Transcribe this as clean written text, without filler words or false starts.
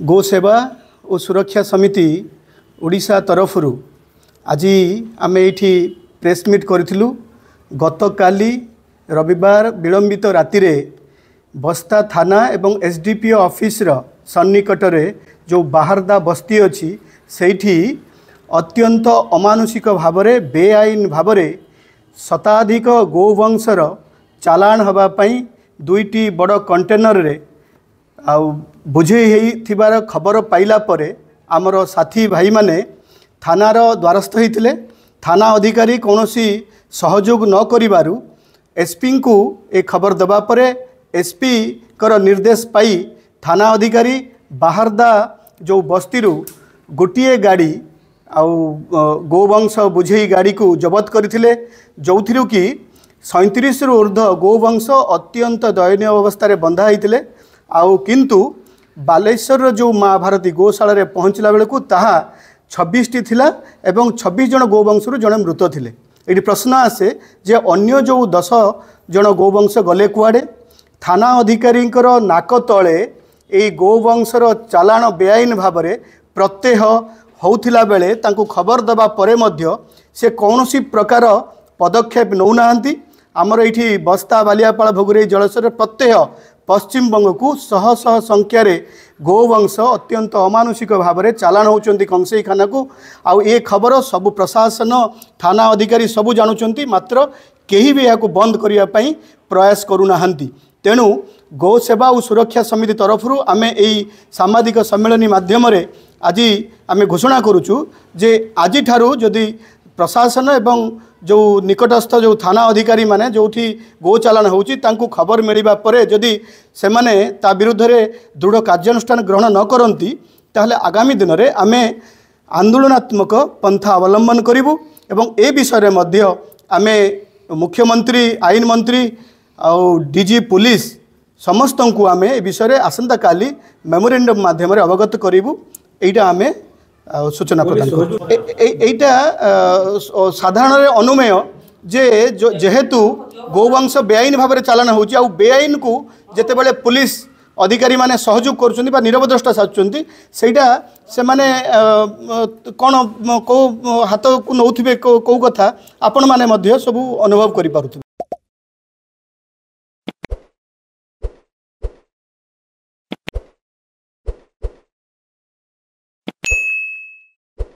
गो सेवा और सुरक्षा समिति ओडिशा तरफरु आज आम ये प्रेस मीट करूँ। गत काली रविवार विलंबित राति बस्ता थाना एवं एसडीपीओ ऑफिस सन्निकट जो बाहरदा बस्ती अच्छी सेठी अत्यंत अमानुषिक भाव बेआईन भाव शताधिक गोवंशर चालाण होगापाई दुईटी बड़ कंटेनर रे बुझे थिबार खबर पाइला परे आमर साथी भाई माने थानार द्वारस्थ होते। थाना अधिकारी कौनसी सहयोग न करिबारु एसपी को ए खबर देवा परे एसपी कर निर्देश पाई थाना अधिकारी बाहरदा जो बस्ती गोटे गाड़ी गोवंश बुझे गाड़ी को जबत करथिले, जो कि 37 रु ऊर्ध गोवंश अत्यंत दयनीय अवस्था बंधा होते। आउ किंतु बालेश्वर जो माँ भारती गोशाला रे पहुँचला बेलू ताहा 26टी थिला एवं 26 जन गोवंशरू जड़े मृत थिले। ये प्रश्न आसे जे अन्य जो 10 जन गोवंश गले कुआड़े। थाना अधिकारी नाक तले ये गोवंशर चालाण बेआईन भाव प्रत्यह होउथिला बेले तांको खबर दबा परे मध्य से कौनसी प्रकार पदक्षेप नौनाहांती। आमर ये बस्ता बालियापाड़ भोगुरे जलस्वर प्रत्यह पश्चिम बंग को शह शह संख्यार गोवंश अत्यंत अमानुषिक भाव में चालाण होती कंसई खाना को। आउ ये खबर सबु प्रशासन थाना अधिकारी सबू जानुंट, मात्र केही भी या बंद करने प्रयास करूना। तेणु गो सेवा और सुरक्षा समिति तरफ आम यही सामाजिक सम्मेलन माध्यम आज आम घोषणा करुचु जे आज ठारू जदि प्रशासन एवं जो निकटस्थ जो थाना अधिकारी माने जो गो चालाण होची तांको खबर मिलवा परे जदि से माने ता विरुद्ध रे दृढ़ कार्यानुष्ठान ग्रहण न करती ताहले आगामी दिन में आम आंदोलनात्मक पंथा अवलंबन करूँ। एवं ए विषय मध्य आम मुख्यमंत्री आईन मंत्री और डीजी पुलिस समस्त को आम ए विषय आसंता काली मेमोरेंडम माध्यम अवगत करूँ। एटा आम सूचना प्रदान करा साधारण अनुमेय जे जेहेतु गोवंश बेआईन भाव में चालाण होची आ बेआईन को जेते बेले पुलिस अधिकारी माने सहयोग करुछन्ती बा निरवद्रष्टा साजुछन्ती सेटा से माने कोन को हाथ को नौथिबे को कथा आपण माने मध्य सब अनुभव करि पारुथबे।